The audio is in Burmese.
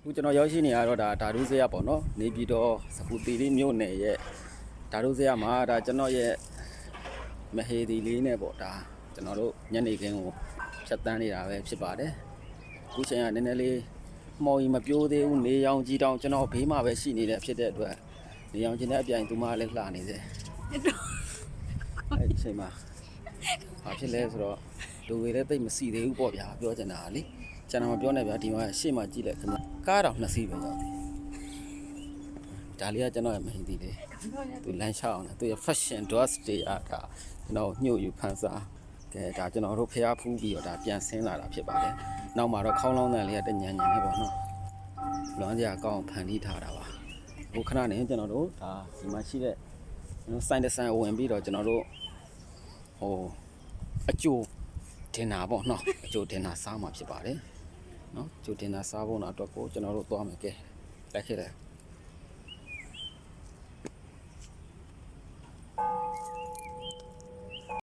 ခုကျွန်တော်ရောက်ရှိနေရတော့ဒါဓာတုဇယပေါ့နော်နေပြည်တော်စပူတီလေးမြို့နယ်ရဲ့ဓာတုဇယမှာဒါကျွန်တော်ရဲ့မဟေဒီလေးနဲ့ပေါ့ဒါကျွန်တော်တို့ညနေခင်းကိုဖြတ်တန်းနေတာပဲဖြစ်ပါတယ်အခုချိန်ကနည်းနည်းလေးမော်ကြီးမပြိုးသေးဘူးနေရောင်ကြီးတောင်ကျွန်တော်ဘေးမှာပဲရှိနေတဲ့ဖြစ်တဲ့အတွက်နေရောင်ချင်းတဲ့အပြိုင်သူမလည်းလှနေသေးအဲ့ဒီချိန်မှာဘာဖြစ်လဲဆိုတော့လူတွေလည်းတိတ်မစီသေးဘူးပေါ့ဗျာပြောချင်တာလေကျွန်တော်မပြောနဲ့ဗျာဒီမှာရှေ့မှာကြည့်လိုက်ခင်ဗျကားတော့2စီးပဲရောက်သေးဒါလေးကကျွန်တော်ရဲ့မဟင်းသေးတယ်သူလမ်းလျှောက်အောင်သူရဲ့ fashion dress တွေအားဒါကျွန်တော်ညှို့ယူဖန်ဆာကဲဒါကျွန်တော်တို့ဖျားဖူးပြီးတော့ဒါပြန်ဆင်းလာတာဖြစ်ပါတယ်နောက်မှာတော့ခေါင်းလောင်းတန်လေးကတညံညံလေးပေါ့နော်လွမ်းစရာကောင်းဖန်တီးထားတာပါဟိုခဏနေကျွန်တော်တို့ဒါဒီမှာရှိတဲ့စိုင်းတဆိုင်ဝင်ပြီးတော့ကျွန်တော်တို့ဟိုအကျိုးတင်တာပေါ့နော်အကျိုးတင်တာစားမှာဖြစ်ပါတယ်နော်ကျိုးတင်တာစားဖို့တော့အတွက်ကိုကျွန်တော်တို့သွားမယ်ကဲလိုက်ခဲ့တယ်